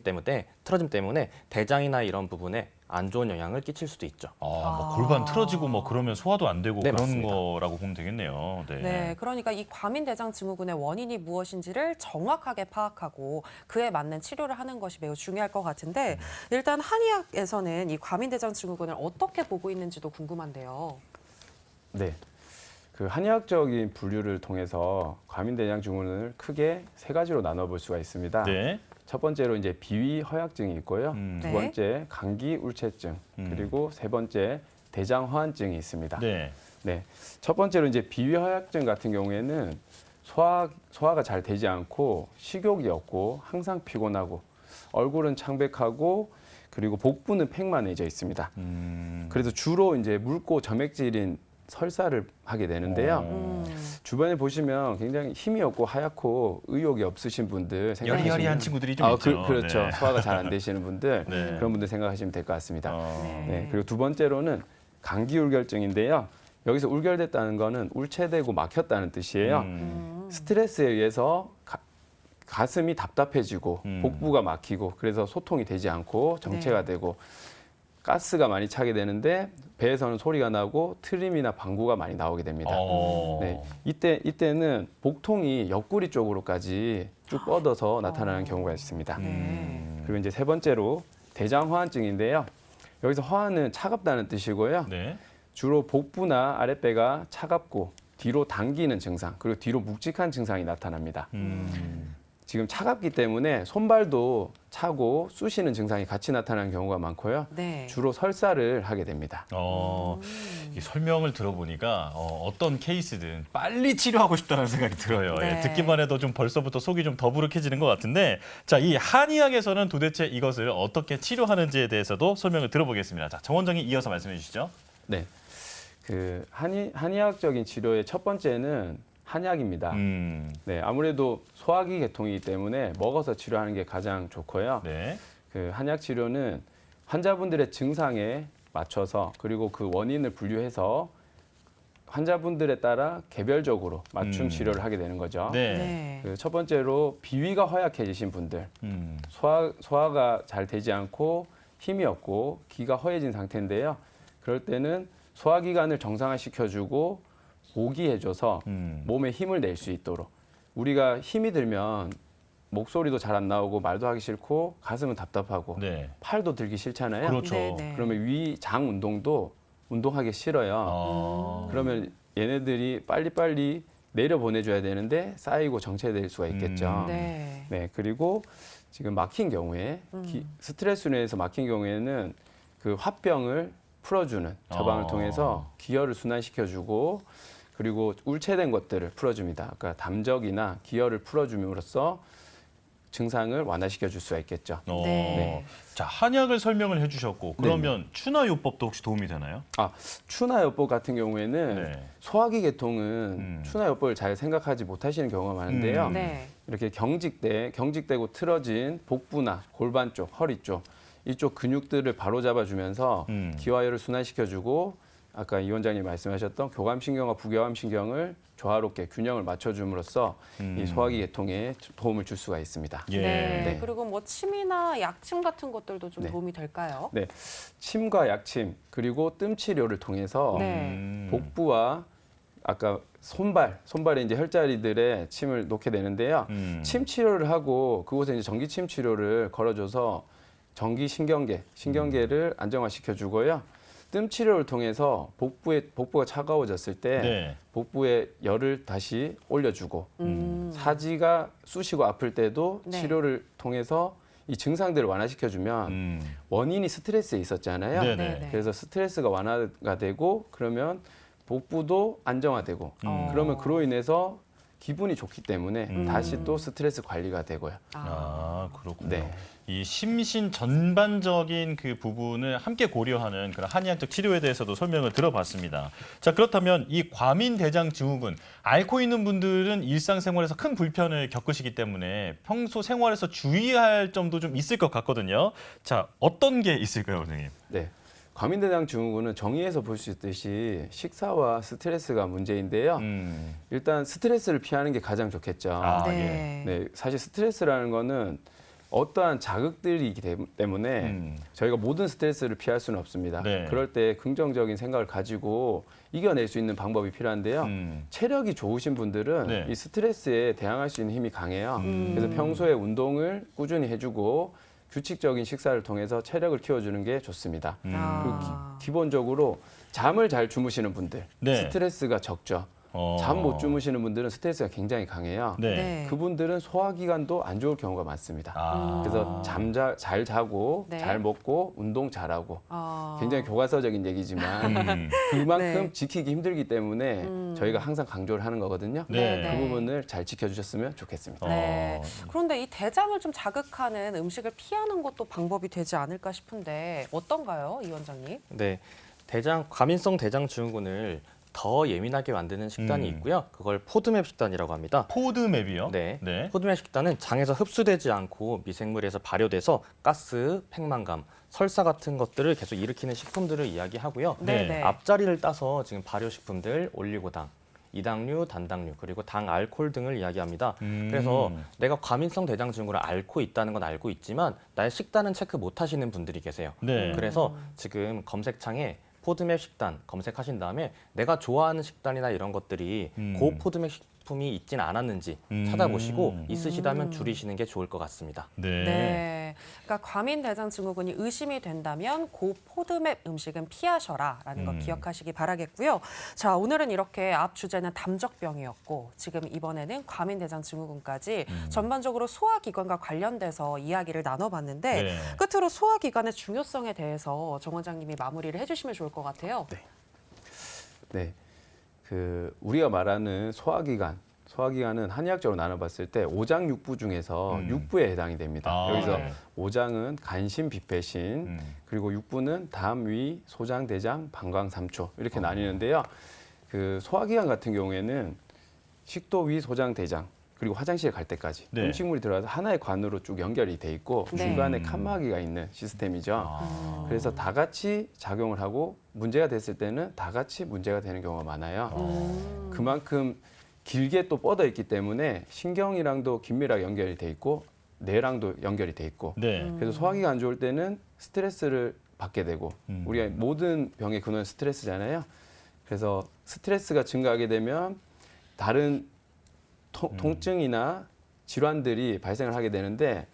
때문에 대장이나 이런 부분에 안 좋은 영향을 끼칠 수도 있죠. 뭐 골반 틀어지고 뭐 그러면 소화도 안 되고 네, 그런 맞습니다. 거라고 보면 되겠네요. 네. 네, 그러니까 이 과민대장 증후군의 원인이 무엇인지를 정확하게 파악하고 그에 맞는 치료를 하는 것이 매우 중요할 것 같은데 일단 한의학에서는 이 과민대장 증후군을 어떻게 보고 있는지도 궁금한데요. 네. 그 한의학적인 분류를 통해서 과민대장 증후군을 크게 세 가지로 나눠볼 수가 있습니다. 네. 첫 번째로 이제 비위 허약증이 있고요. 두 네. 번째 감기 울체증, 그리고 세 번째 대장 호환증이 있습니다. 네. 네. 첫 번째로 이제 비위 허약증 같은 경우에는 소화가 잘 되지 않고 식욕이 없고 항상 피곤하고 얼굴은 창백하고 그리고 복부는 팽만해져 있습니다. 그래서 주로 이제 묽고 점액질인 설사를 하게 되는데요. 주변에 보시면 굉장히 힘이 없고 하얗고 의욕이 없으신 분들 여리여리한 친구들이 좀 있죠. 그렇죠. 네. 소화가 잘 안 되시는 분들 네. 그런 분들 생각하시면 될 것 같습니다. 어. 네. 그리고 두 번째로는 감기울결증인데요. 여기서 울결됐다는 거는 울체되고 막혔다는 뜻이에요. 스트레스에 의해서 가슴이 답답해지고 복부가 막히고 그래서 소통이 되지 않고 정체가 되고 가스가 많이 차게 되는데 배에서는 소리가 나고 트림이나 방구가 많이 나오게 됩니다. 네, 이때는 복통이 옆구리 쪽으로까지 쭉 뻗어서 나타나는 경우가 있습니다. 그리고 이제 세 번째로 대장 호환증인데요. 여기서 호환은 차갑다는 뜻이고요. 네. 주로 복부나 아랫배가 차갑고 뒤로 당기는 증상 그리고 뒤로 묵직한 증상이 나타납니다. 지금 차갑기 때문에 손발도 차고 쑤시는 증상이 같이 나타나는 경우가 많고요. 네. 주로 설사를 하게 됩니다. 이 설명을 들어보니까 어떤 케이스든 빨리 치료하고 싶다는 생각이 들어요. 네. 예, 듣기만 해도 좀 벌써부터 속이 좀 더부룩해지는 것 같은데, 자, 이 한의학에서는 도대체 이것을 어떻게 치료하는지에 대해서도 설명을 들어보겠습니다. 자, 정 원장님 이어서 말씀해 주시죠. 네, 그 한의학적인 치료의 첫 번째는 한약입니다. 네, 아무래도 소화기 계통이기 때문에 먹어서 치료하는 게 가장 좋고요. 네. 그 한약 치료는 환자분들의 증상에 맞춰서 그리고 그 원인을 분류해서 환자분들에 따라 개별적으로 맞춤 치료를 하게 되는 거죠. 네. 네. 그 첫 번째로 비위가 허약해지신 분들, 소화가 잘 되지 않고 힘이 없고 기가 허해진 상태인데요. 그럴 때는 소화기관을 정상화시켜주고 모기해줘서 몸에 힘을 낼 수 있도록 우리가 힘이 들면 목소리도 잘 안 나오고 말도 하기 싫고 가슴은 답답하고 네. 팔도 들기 싫잖아요. 그렇죠. 네, 네. 그러면 위장 운동도 운동하기 싫어요. 그러면 얘네들이 빨리빨리 내려 보내줘야 되는데 쌓이고 정체될 수가 있겠죠. 네. 네, 그리고 지금 막힌 경우에 스트레스로 인해서 막힌 경우에는 그 화병을 풀어주는 처방을 통해서 기혈을 순환시켜주고 그리고 울체된 것들을 풀어줍니다. 그러니까 담적이나 기혈을 풀어줌으로써 증상을 완화시켜 줄 수가 있겠죠. 네. 자, 한약을 설명을 해주셨고 그러면 추나요법도 혹시 도움이 되나요? 추나요법 같은 경우에는 네. 소화기 계통은 추나요법을 잘 생각하지 못하시는 경우가 많은데요. 네. 이렇게 경직되고 틀어진 복부나 골반 쪽, 허리 쪽 이쪽 근육들을 바로잡아주면서 기화혈을 순환시켜주고 아까 이 원장님 말씀하셨던 교감신경과 부교감신경을 조화롭게 균형을 맞춰줌으로써 이 소화기 계통에 도움을 줄 수가 있습니다. 예. 네. 그리고 뭐 침이나 약침 같은 것들도 좀 네. 도움이 될까요? 네, 침과 약침 그리고 뜸 치료를 통해서 네. 복부와 아까 손발에 이제 혈자리들에 침을 놓게 되는데요. 침 치료를 하고 그곳에 이제 전기 침 치료를 걸어줘서 전기 신경계를 안정화시켜 주고요. 뜸 치료를 통해서 복부가 차가워졌을 때 네. 복부에 열을 다시 올려주고 사지가 쑤시고 아플 때도 네. 치료를 통해서 이 증상들을 완화시켜주면 원인이 스트레스에 있었잖아요. 네네. 그래서 스트레스가 완화가 되고 그러면 복부도 안정화되고 그러면 그로 인해서 기분이 좋기 때문에 다시 또 스트레스 관리가 되고요. 그렇군요. 네. 이 심신 전반적인 그 부분을 함께 고려하는 그런 한의학적 치료에 대해서도 설명을 들어봤습니다. 자, 그렇다면 이 과민대장 증후군 앓고 있는 분들은 일상생활에서 큰 불편을 겪으시기 때문에 평소 생활에서 주의할 점도 좀 있을 것 같거든요. 자, 어떤 게 있을까요, 선생님? 네. 과민대장 증후군은 정의해서 볼 수 있듯이 식사와 스트레스가 문제인데요. 일단 스트레스를 피하는 게 가장 좋겠죠. 네. 네, 사실 스트레스라는 거는 어떠한 자극들이기 때문에 저희가 모든 스트레스를 피할 수는 없습니다. 네. 그럴 때 긍정적인 생각을 가지고 이겨낼 수 있는 방법이 필요한데요. 체력이 좋으신 분들은 네. 이 스트레스에 대항할 수 있는 힘이 강해요. 그래서 평소에 운동을 꾸준히 해주고 규칙적인 식사를 통해서 체력을 키워주는 게 좋습니다. 그리고 기본적으로 잠을 잘 주무시는 분들, 네. 스트레스가 적죠. 잠 못 주무시는 분들은 스트레스가 굉장히 강해요. 네. 그분들은 소화기관도 안 좋을 경우가 많습니다. 아. 그래서 잘 자고 네. 잘 먹고 운동 잘하고 아. 굉장히 교과서적인 얘기지만 그만큼 네. 지키기 힘들기 때문에 저희가 항상 강조를 하는 거거든요. 네. 네. 그 부분을 잘 지켜주셨으면 좋겠습니다. 네. 그런데 이 대장을 좀 자극하는 음식을 피하는 것도 방법이 되지 않을까 싶은데 어떤가요, 이 원장님? 네, 과민성 대장 증후군을 더 예민하게 만드는 식단이 있고요. 그걸 포드맵 식단이라고 합니다. 포드맵이요? 네. 네. 포드맵 식단은 장에서 흡수되지 않고 미생물에서 발효돼서 가스, 팽만감, 설사 같은 것들을 계속 일으키는 식품들을 이야기하고요. 네. 네. 앞자리를 따서 지금 발효식품들, 올리고당, 이당류, 단당류, 그리고 당 알코올 등을 이야기합니다. 그래서 내가 과민성 대장 증후군을 앓고 있다는 건 알고 있지만 나의 식단은 체크 못 하시는 분들이 계세요. 네. 그래서 지금 검색창에 포드맵 식단 검색하신 다음에 내가 좋아하는 식단이나 이런 것들이 고 포드맵 식품이 있진 않았는지 찾아보시고 있으시다면 줄이시는 게 좋을 것 같습니다. 네. 네. 그러니까 과민 대장 증후군이 의심이 된다면 고 포드맵 음식은 피하셔라라는 거 기억하시기 바라겠고요. 자, 오늘은 이렇게 앞 주제는 담적병이었고 지금 이번에는 과민 대장 증후군까지 전반적으로 소화기관과 관련돼서 이야기를 나눠봤는데 네. 끝으로 소화기관의 중요성에 대해서 정 원장님이 마무리를 해주시면 좋을 것 같아요. 네. 우리가 말하는 소화기관은 한의학적으로 나눠봤을 때 오장 육부 중에서 육부에 해당이 됩니다. 아, 여기서 네. 오장은 간신, 비폐신, 그리고 육부는 담, 위, 소장, 대장, 방광, 삼초 이렇게 나뉘는데요. 소화기관 같은 경우에는 식도, 위, 소장, 대장 그리고 화장실 갈 때까지 네. 음식물이 들어가서 하나의 관으로 쭉 연결이 돼 있고 네. 중간에 칸막이가 있는 시스템이죠. 그래서 다 같이 작용을 하고 문제가 됐을 때는 다 같이 문제가 되는 경우가 많아요. 그만큼 길게 또 뻗어 있기 때문에 신경이랑도 긴밀하게 연결이 돼 있고 뇌랑도 연결이 돼 있고 네. 그래서 소화기가 안 좋을 때는 스트레스를 받게 되고 우리가 모든 병의 근원은 스트레스잖아요. 그래서 스트레스가 증가하게 되면 다른 통증이나 질환들이 발생을 하게 되는데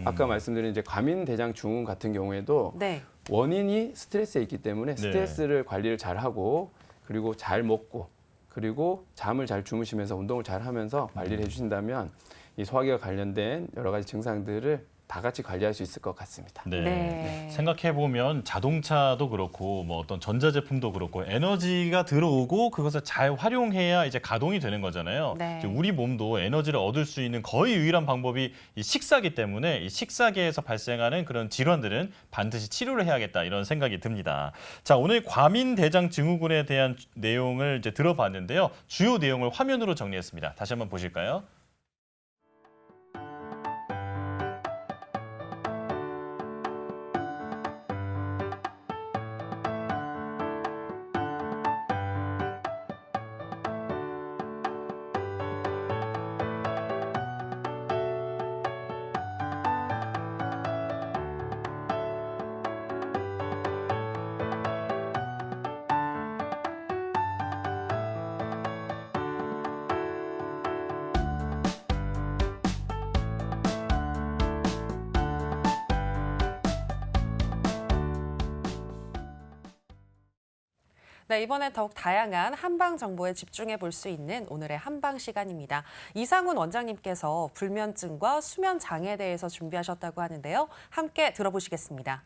아까 말씀드린 이제 과민 대장 증후군 같은 경우에도 네. 원인이 스트레스에 있기 때문에 스트레스를 관리를 잘 하고 그리고 잘 먹고 그리고 잠을 잘 주무시면서 운동을 잘 하면서 관리를 해주신다면 이 소화기와 관련된 여러 가지 증상들을 다 같이 관리할 수 있을 것 같습니다. 네. 네. 생각해 보면 자동차도 그렇고 뭐 어떤 전자제품도 그렇고 에너지가 들어오고 그것을 잘 활용해야 이제 가동이 되는 거잖아요. 네. 이제 우리 몸도 에너지를 얻을 수 있는 거의 유일한 방법이 이 식사기 때문에 이 식사계에서 발생하는 그런 질환들은 반드시 치료를 해야겠다 이런 생각이 듭니다. 자, 오늘 과민 대장 증후군에 대한 내용을 이제 들어봤는데요. 주요 내용을 화면으로 정리했습니다. 다시 한번 보실까요? 네, 이번엔 더욱 다양한 한방 정보에 집중해 볼 수 있는 오늘의 한방 시간입니다. 이상훈 원장님께서 불면증과 수면 장애에 대해서 준비하셨다고 하는데요. 함께 들어보시겠습니다.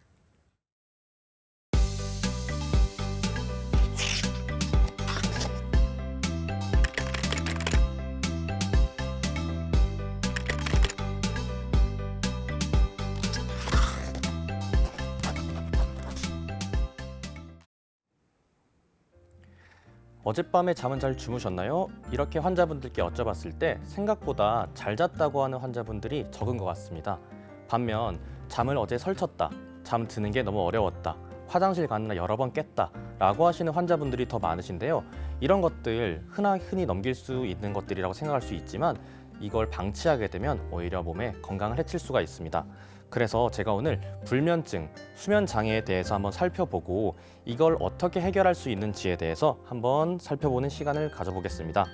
어젯밤에 잠은 잘 주무셨나요? 이렇게 환자분들께 여쭤봤을 때 생각보다 잘 잤다고 하는 환자분들이 적은 것 같습니다. 반면 잠을 어제 설쳤다, 잠 드는 게 너무 어려웠다, 화장실 가느라 여러 번 깼다 라고 하시는 환자분들이 더 많으신데요. 이런 것들 흔히 넘길 수 있는 것들이라고 생각할 수 있지만 이걸 방치하게 되면 오히려 몸에 건강을 해칠 수가 있습니다. 그래서 제가 오늘 불면증, 수면 장애에 대해서 한번 살펴보고 이걸 어떻게 해결할 수 있는지에 대해서 한번 살펴보는 시간을 가져보겠습니다.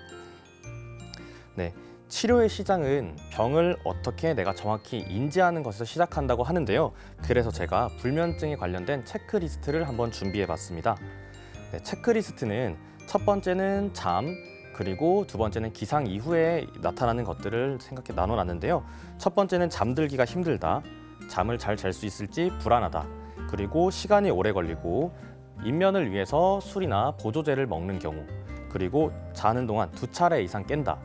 네, 치료의 시작은 병을 어떻게 내가 정확히 인지하는 것에서 시작한다고 하는데요. 그래서 제가 불면증에 관련된 체크리스트를 한번 준비해봤습니다. 네, 체크리스트는 첫 번째는 잠, 그리고 두 번째는 기상 이후에 나타나는 것들을 나눠놨는데요. 첫 번째는 잠들기가 힘들다, 잠을 잘 잘 수 있을지 불안하다, 그리고 시간이 오래 걸리고 입면을 위해서 술이나 보조제를 먹는 경우, 그리고 자는 동안 2차례 이상 깬다,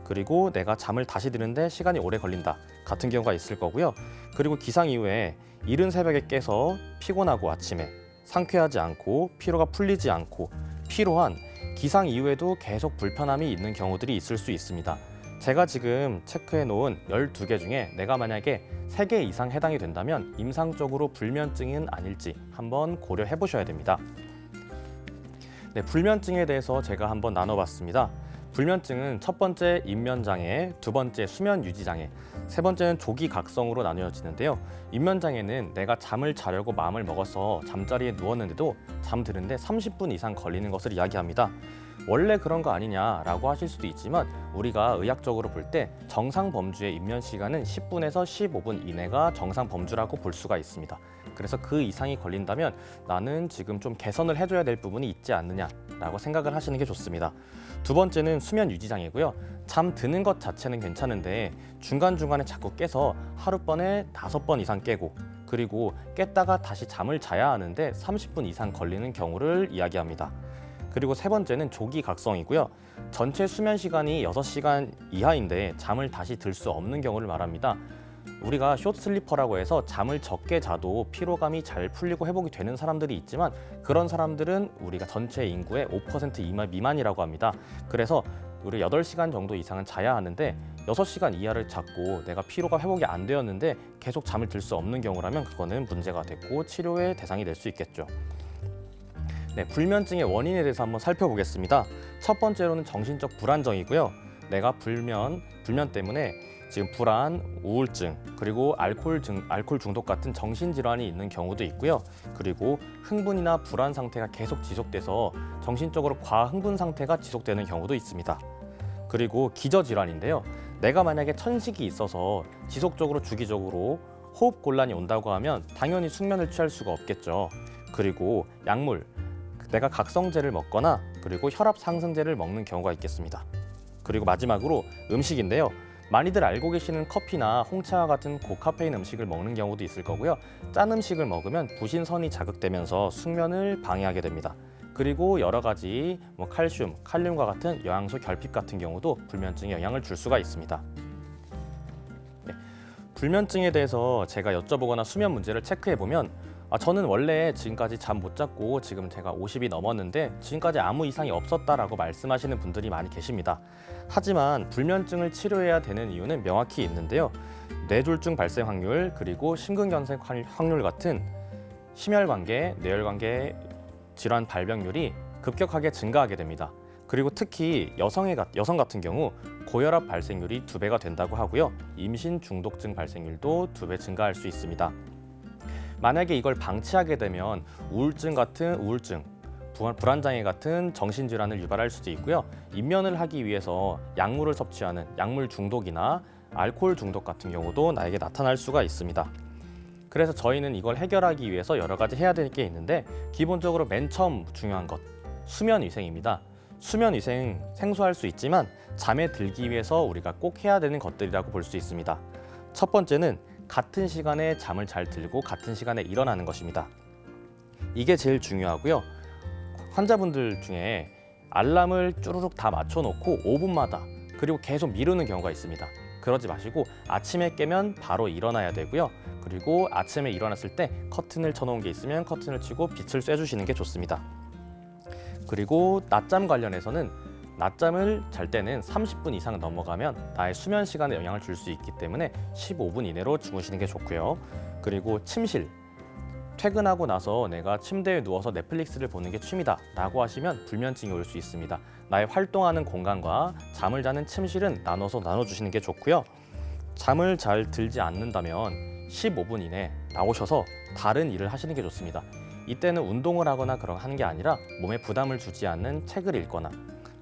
그리고 내가 잠을 다시 드는데 시간이 오래 걸린다 같은 경우가 있을 거고요. 그리고 기상 이후에 이른 새벽에 깨서 피곤하고 아침에 상쾌하지 않고 피로가 풀리지 않고 피로한 기상 이후에도 계속 불편함이 있는 경우들이 있을 수 있습니다. 제가 지금 체크해 놓은 12개 중에 내가 만약에 3개 이상 해당이 된다면 임상적으로 불면증은 아닐지 한번 고려해 보셔야 됩니다. 네, 불면증에 대해서 제가 한번 나눠봤습니다. 불면증은 첫 번째 입면장애, 두 번째 수면유지장애, 세 번째는 조기각성으로 나뉘어지는데요. 입면장애는 내가 잠을 자려고 마음을 먹어서 잠자리에 누웠는데도 잠드는데 30분 이상 걸리는 것을 이야기합니다. 원래 그런 거 아니냐라고 하실 수도 있지만 우리가 의학적으로 볼 때 정상 범주의 입면 시간은 10분에서 15분 이내가 정상 범주라고 볼 수가 있습니다. 그래서 그 이상이 걸린다면 나는 지금 좀 개선을 해줘야 될 부분이 있지 않느냐라고 생각을 하시는 게 좋습니다. 두 번째는 수면 유지 장애고요. 잠드는 것 자체는 괜찮은데 중간중간에 자꾸 깨서 하룻번에 5번 이상 깨고 그리고 깼다가 다시 잠을 자야 하는데 30분 이상 걸리는 경우를 이야기합니다. 그리고 세 번째는 조기각성이고요. 전체 수면 시간이 6시간 이하인데 잠을 다시 들 수 없는 경우를 말합니다. 우리가 숏슬리퍼라고 해서 잠을 적게 자도 피로감이 잘 풀리고 회복이 되는 사람들이 있지만 그런 사람들은 우리가 전체 인구의 5% 미만이라고 합니다. 그래서 우리 8시간 정도 이상은 자야 하는데 6시간 이하를 잤고 내가 피로가 회복이 안 되었는데 계속 잠을 들 수 없는 경우라면 그거는 문제가 됐고 치료의 대상이 될 수 있겠죠. 네, 불면증의 원인에 대해서 한번 살펴보겠습니다. 첫 번째로는 정신적 불안정이고요. 내가 불면 때문에 지금 불안, 우울증, 그리고 알코올 중독 같은 정신질환이 있는 경우도 있고요. 그리고 흥분이나 불안 상태가 계속 지속돼서 정신적으로 과흥분 상태가 지속되는 경우도 있습니다. 그리고 기저질환인데요. 내가 만약에 천식이 있어서 지속적으로 주기적으로 호흡곤란이 온다고 하면 당연히 숙면을 취할 수가 없겠죠. 그리고 약물, 내가 각성제를 먹거나 그리고 혈압 상승제를 먹는 경우가 있겠습니다. 그리고 마지막으로 음식인데요. 많이들 알고 계시는 커피나 홍차와 같은 고카페인 음식을 먹는 경우도 있을 거고요. 짠 음식을 먹으면 부신선이 자극되면서 숙면을 방해하게 됩니다. 그리고 여러 가지 칼슘, 칼륨과 같은 영양소 결핍 같은 경우도 불면증에 영향을 줄 수가 있습니다. 네, 불면증에 대해서 제가 여쭤보거나 수면 문제를 체크해보면 저는 원래 지금까지 잠 못 잤고 지금 제가 50이 넘었는데 지금까지 아무 이상이 없었다라고 말씀하시는 분들이 많이 계십니다. 하지만 불면증을 치료해야 되는 이유는 명확히 있는데요. 뇌졸중 발생 확률 그리고 심근경색 확률 같은 심혈관계, 뇌혈관계 질환 발병률이 급격하게 증가하게 됩니다. 그리고 특히 여성 같은 경우 고혈압 발생률이 2배가 된다고 하고요. 임신 중독증 발생률도 2배 증가할 수 있습니다. 만약에 이걸 방치하게 되면 우울증, 불안장애 같은 정신질환을 유발할 수도 있고요. 입면을 하기 위해서 약물을 섭취하는 약물 중독이나 알코올 중독 같은 경우도 나에게 나타날 수가 있습니다. 그래서 저희는 이걸 해결하기 위해서 여러 가지 해야 될 게 있는데 기본적으로 맨 처음 중요한 것, 수면 위생입니다. 수면 위생 생소할 수 있지만 잠에 들기 위해서 우리가 꼭 해야 되는 것들이라고 볼 수 있습니다. 첫 번째는 같은 시간에 잠을 잘 들고 같은 시간에 일어나는 것입니다. 이게 제일 중요하고요. 환자분들 중에 알람을 쭈루룩 다 맞춰놓고 5분마다 그리고 계속 미루는 경우가 있습니다. 그러지 마시고 아침에 깨면 바로 일어나야 되고요. 그리고 아침에 일어났을 때 커튼을 쳐놓은 게 있으면 커튼을 치고 빛을 쐬주시는 게 좋습니다. 그리고 낮잠 관련해서는 낮잠을 잘 때는 30분 이상 넘어가면 나의 수면 시간에 영향을 줄 수 있기 때문에 15분 이내로 주무시는 게 좋고요. 그리고 침실, 퇴근하고 나서 내가 침대에 누워서 넷플릭스를 보는 게 취미다 라고 하시면 불면증이 올 수 있습니다. 나의 활동하는 공간과 잠을 자는 침실은 나눠주시는 게 좋고요. 잠을 잘 들지 않는다면 15분 이내 나오셔서 다른 일을 하시는 게 좋습니다. 이때는 운동을 하거나 하는 게 아니라 몸에 부담을 주지 않는 책을 읽거나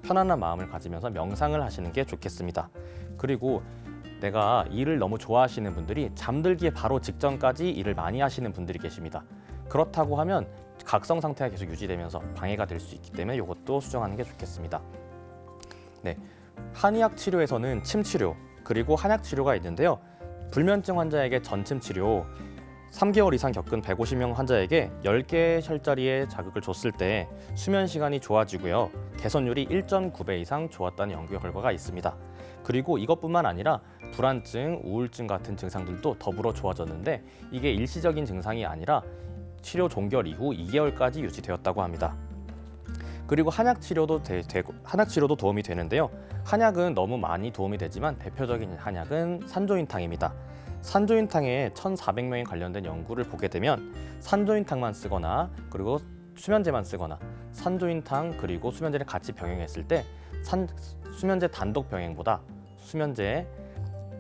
편안한 마음을 가지면서 명상을 하시는 게 좋겠습니다. 그리고 내가 일을 너무 좋아하시는 분들이 잠들기에 바로 직전까지 일을 많이 하시는 분들이 계십니다. 그렇다고 하면 각성 상태가 계속 유지되면서 방해가 될 수 있기 때문에 이것도 수정하는 게 좋겠습니다. 네, 한의학 치료에서는 침 치료 그리고 한약 치료가 있는데요. 불면증 환자에게 전침 치료, 3개월 이상 겪은 150명 환자에게 10개의 혈자리에 자극을 줬을 때 수면 시간이 좋아지고요. 개선율이 1.9배 이상 좋았다는 연구 결과가 있습니다. 그리고 이것뿐만 아니라 불안증, 우울증 같은 증상들도 더불어 좋아졌는데 이게 일시적인 증상이 아니라 치료 종결 이후 2개월까지 유지되었다고 합니다. 그리고 한약 치료도 도움이 되는데요. 한약은 너무 많이 도움이 되지만 대표적인 한약은 산조인탕입니다. 산조인탕에 1,400명이 관련된 연구를 보게 되면 산조인탕만 쓰거나 그리고 수면제만 쓰거나 산조인탕 그리고 수면제를 같이 병행했을 때 수면제 단독 병행보다 수면제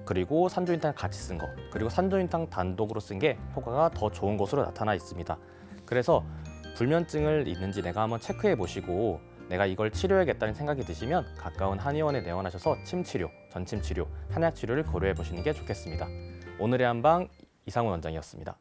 그리고 산조인탕을 같이 쓴 거 그리고 산조인탕 단독으로 쓴 게 효과가 더 좋은 것으로 나타나 있습니다. 그래서 불면증을 있는지 내가 한번 체크해 보시고 내가 이걸 치료해야겠다는 생각이 드시면 가까운 한의원에 내원하셔서 침치료, 전침치료, 한약치료를 고려해 보시는 게 좋겠습니다. 오늘의 한방 이상훈 원장이었습니다.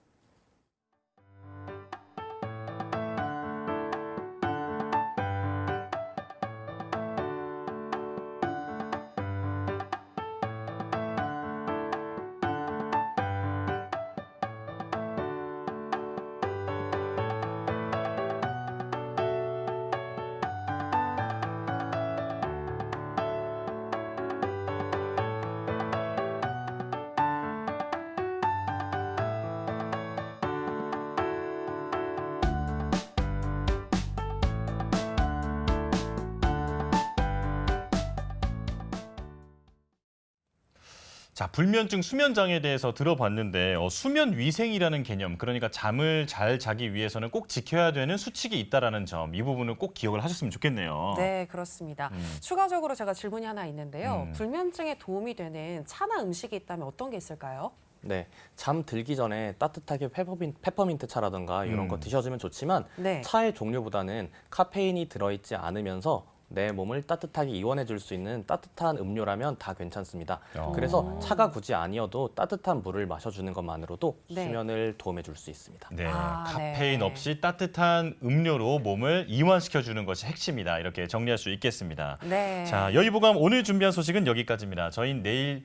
자, 불면증, 수면장애에 대해서 들어봤는데 수면 위생이라는 개념, 그러니까 잠을 잘 자기 위해서는 꼭 지켜야 되는 수칙이 있다라는 점, 이 부분을 꼭 기억을 하셨으면 좋겠네요. 네, 그렇습니다. 추가적으로 제가 질문이 하나 있는데요. 음. 불면증에 도움이 되는 차나 음식이 있다면 어떤 게 있을까요? 네, 잠 들기 전에 따뜻하게 페퍼민트 차라든가 이런 거 드셔주면 좋지만 네. 차의 종류보다는 카페인이 들어있지 않으면서 내 몸을 따뜻하게 이완해 줄 수 있는 따뜻한 음료라면 다 괜찮습니다. 그래서 차가 굳이 아니어도 따뜻한 물을 마셔주는 것만으로도 네. 수면을 도움해 줄 수 있습니다. 네, 아, 카페인 네. 없이 따뜻한 음료로 몸을 이완시켜주는 것이 핵심이다. 이렇게 정리할 수 있겠습니다. 네. 자, 여의보감 오늘 준비한 소식은 여기까지입니다. 저희는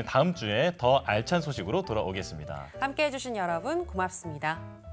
다음 주에 더 알찬 소식으로 돌아오겠습니다. 함께해 주신 여러분 고맙습니다.